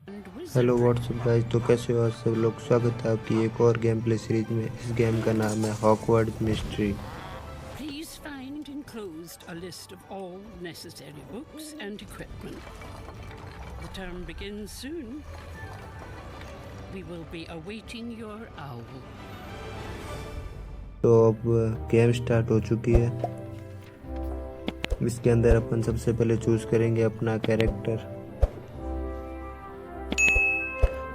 Hello what's up guys, तो कैसे हो आप सब लोग। स्वागत है आपकी एक और गेम प्ले सीरीज में। इस गेम का नाम है Hogwarts mystery. Please find enclosed a list of all necessary books and equipment. The term begins soon. We will be awaiting your owl. तो अब गेम स्टार्ट हो चुकी है। इसके अंदर अपन सबसे पहले चूज करेंगे अपना कैरेक्टर।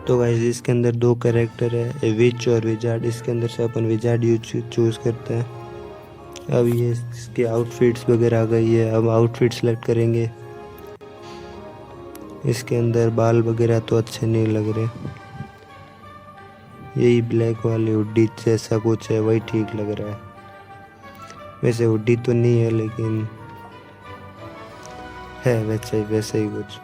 तो गाइस इसके अंदर दो कैरेक्टर है, विच और विजार्ड। इसके अंदर से अपन विजार्ड चूज करते हैं। अब ये इसके आउटफिट्स वगैरह आ गई है। अब आउटफिट सेलेक्ट करेंगे। इसके अंदर बाल वगैरह तो अच्छे नहीं लग रहे, यही ब्लैक वाली हुड्डी जैसा कुछ है वही ठीक लग रहा है। वैसे हुड्डी तो नहीं है लेकिन है वैसे ही कुछ।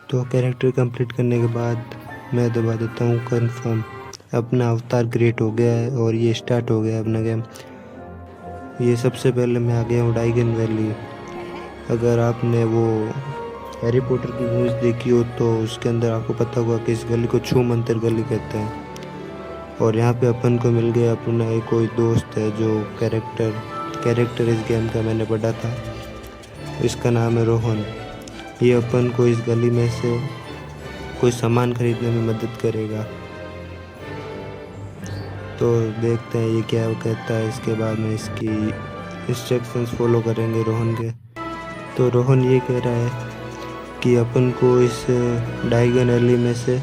तो कैरेक्टर कंप्लीट करने के बाद मैं दबा देता हूँ कंफर्म। अपना अवतार क्रिएट हो गया है और ये स्टार्ट हो गया है अपना गेम। ये सबसे पहले मैं आ गया हूँ डाइगन वैली। अगर आपने वो हैरी पॉटर की मूवीज देखी हो तो उसके अंदर आपको पता होगा कि इस गली को छू मंतर गली कहते हैं। और यहाँ पे अपन को मिल गया अपना एक कोई दोस्त है जो कैरेक्टर इस गेम का मैंने पढ़ा था। इसका नाम है रोहन। ये अपन को इस गली में से कोई सामान खरीदने में मदद करेगा। तो देखते हैं ये क्या कहता है। इसके बाद में इसकी इंस्ट्रक्शंस फॉलो करेंगे रोहन के। तो रोहन ये कह रहा है कि अपन को इस डाइगन एली में से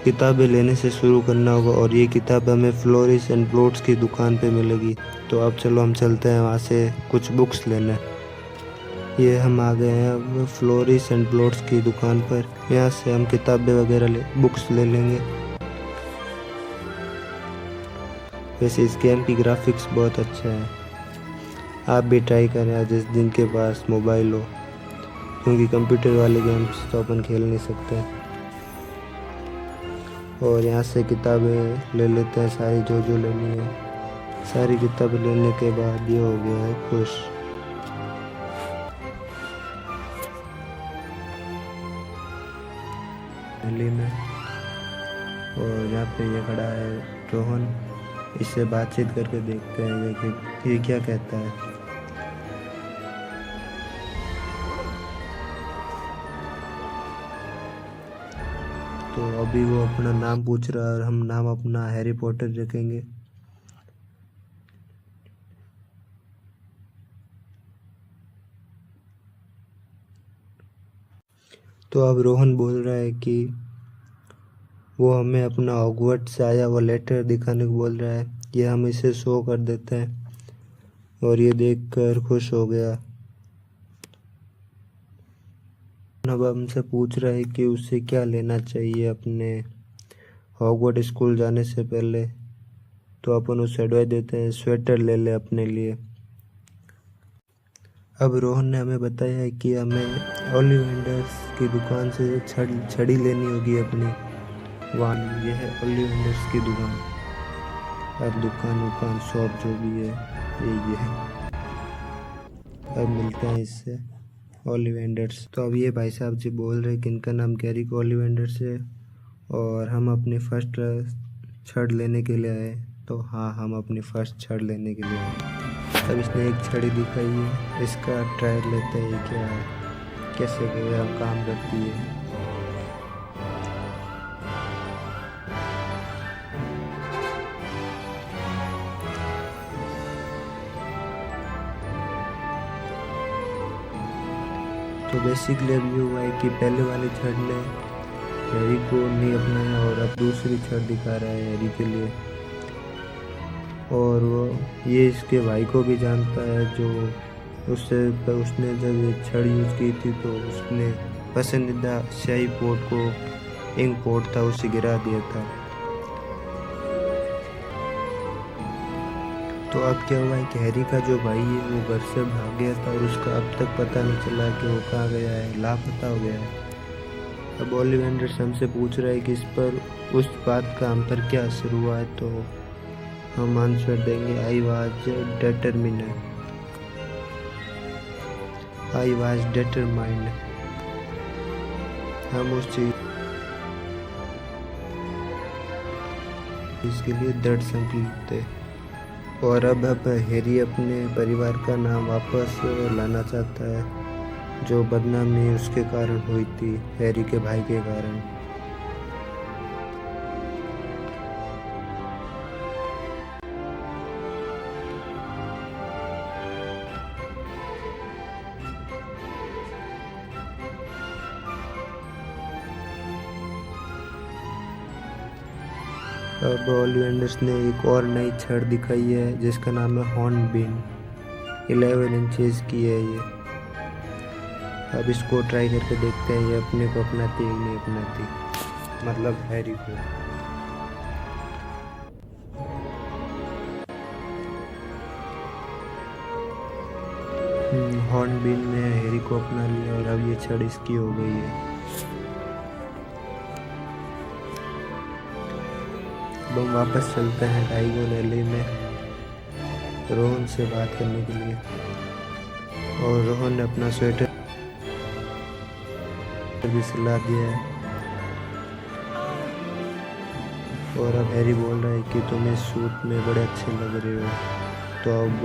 किताबें लेने से शुरू करना होगा और ये किताब हमें फ्लोरिस एंड प्लॉट्स की दुकान पे मिलेगी। तो अब चलो हम चलते हैं वहाँ से कुछ बुक्स लेने। ये हम आ गए हैं अब फ्लोरिस एंड प्लॉट्स की दुकान पर। यहाँ से हम किताबें वगैरह बुक्स ले लेंगे। वैसे इस गेम की ग्राफिक्स बहुत अच्छा है। आप भी ट्राई करें आज जिस दिन के पास मोबाइल हो, क्योंकि कंप्यूटर वाले गेम्स तो अपन खेल नहीं सकते। और यहाँ से किताबें ले लेते हैं सारी जो लेनी है। सारी किताबें लेने के बाद ये हो गया है खुश। दिल्ली में और यहाँ पे ये खड़ा है रोहन। इससे बातचीत करके देखते हैं कि ये क्या कहता है। तो अभी वो अपना नाम पूछ रहा है और हम नाम अपना हैरी पॉटर रखेंगे। तो अब रोहन बोल रहा है कि वो हमें अपना हॉगवर्ट्स से आया वो लेटर दिखाने को बोल रहा है। ये हम इसे शो कर देते हैं और ये देखकर खुश हो गया। अब हमसे पूछ रहा है कि उसे क्या लेना चाहिए अपने हॉगवर्ट स्कूल जाने से पहले। तो अपन उसे एडवाइस देते हैं स्वेटर ले ले अपने लिए। अब रोहन ने हमें बताया है कि हमें ओलिवेंडर्स की दुकान से छड़ी लेनी होगी अपनी। वहाँ ये है ओलिवेंडर्स की दुकान। अब दुकान शॉप जो भी है ये है। अब मिलते हैं इससे ओलिवेंडर्स। तो अब ये भाई साहब जी बोल रहे कि इनका नाम गैरिक ओलिवेंडर्स है और हम अपनी फर्स्ट छड़ लेने के लिए आए। तो हाँ, हम अपनी फर्स्ट छड़ लेने के लिए आए। अब इसने एक छड़ी दिखाई है, इसका ट्रायल लेते हैं क्या कैसे काम करती है। तो बेसिकली अब ये हुआ है कि पहले वाली छड़ ने हैरी को नहीं अपनाया और अब दूसरी छड़ दिखा रहा है हैरी के लिए। और वो ये इसके भाई को भी जानता है, जो उसने जब ये छड़ यूज़ की थी तो उसने पसंदीदा स्याही पोर्ट को, इंक पोर्ट था, उसे गिरा दिया था। तो अब क्या हुआ है कि हैरी का जो भाई है वो घर से भाग गया था और उसका अब तक पता नहीं चला कि वो कहाँ गया है, लापता हो गया है। अब ओलिवेंडर हमसे पूछ रहा है कि इस पर, उस बात का हम पर क्या असर हुआ है, तो हम आंसर देंगे आई वाज डिटरमाइंड। हम उस चीज इसके लिए दृढ़ संकल्प थे। और अब हैरी अपने परिवार का नाम वापस लाना चाहता है, जो बदनामी उसके कारण हुई थी, हैरी के भाई के कारण। अब ओलिवेंडर्स ने एक और नई छड़ दिखाई है जिसका नाम है हॉर्नबिल। 11 इंचेस की है ये। अब इसको ट्राई करके देखते हैं ये अपने को अपनाती है नहीं अपनाती, मतलब हैरी को। हॉर्नबिल ने हैरी को अपना लिया और अब ये छड़ इसकी हो गई है। अब हम वापस चलते हैं डाइगोन एली में रोहन से बात करने के लिए, और रोहन ने अपना स्वेटर भी सिला दिया है। और अब हैरी बोल रहा है कि तुम इस सूट में बड़े अच्छे लग रहे हो। तो अब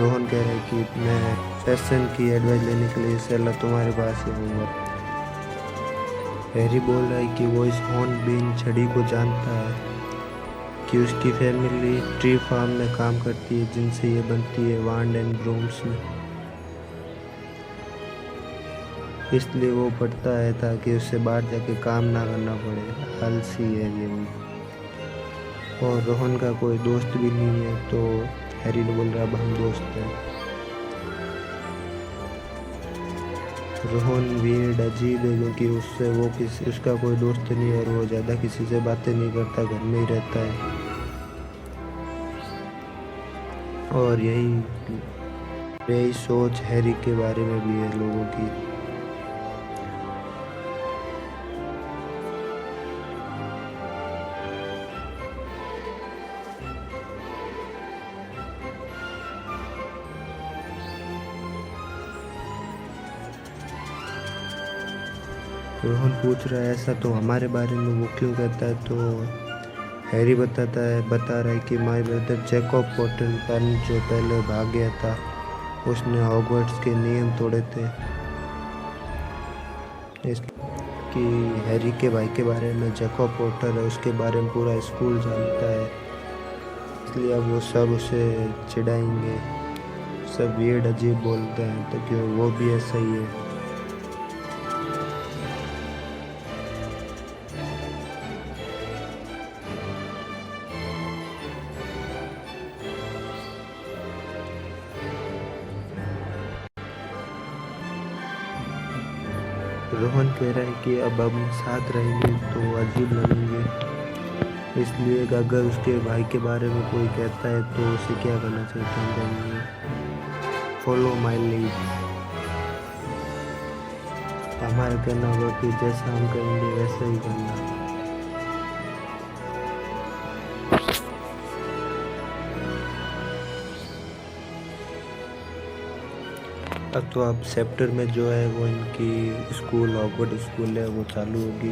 रोहन कह रहा है कि मैं फैशन की एडवाइस लेने के लिए सलाह तुम्हारे पास ही आऊँगा। हैरी बोल रहा है कि वो इस हॉर्नबिल छड़ी को जानता है कि उसकी फैमिली ट्री फार्म में काम करती है, जिनसे ये बनती है वांड एंड ब्रूम्स में। इसलिए वो पढ़ता है ताकि उससे बाहर जाके काम ना करना पड़े, आलसी है ये वो। और रोहन का कोई दोस्त भी नहीं है, तो हैरी ने बोल रहा अब हम दोस्त हैं। रोहन वियर्ड अजीब है क्योंकि उसका कोई दोस्त नहीं है और वो ज़्यादा किसी से बातें नहीं करता, घर में ही रहता है। और यही सोच हैरी के बारे में भी है लोगों की। रोहन पूछ रहा है ऐसा तो हमारे बारे में वो क्यों कहता है, तो हैरी बता रहा है कि माय ब्रदर जैकब पॉटर का जो पहले भाग गया था, उसने हॉगवर्ट्स के नियम तोड़े थे। कि हैरी के भाई के बारे में जैकब पॉटर है, उसके बारे में पूरा स्कूल जानता है, इसलिए अब वो सब उसे चिढ़ाएंगे। सब वियर्ड अजीब बोलते हैं तो क्यों वो भी ऐसा ही है। रोहन कह रहा है कि अब हम साथ रहेंगे तो अजीब लगेंगे, इसलिए अगर उसके भाई के बारे में कोई कहता है तो उसे क्या करना चाहिए, हम कहेंगे फॉलो माई लीड। हमारा कहना होगा कि जैसा हम कहेंगे वैसा ही करना। अब तो अब सेप्टेम्बर में जो है वो इनकी स्कूल हॉगवर्ट्स स्कूल है वो चालू होगी।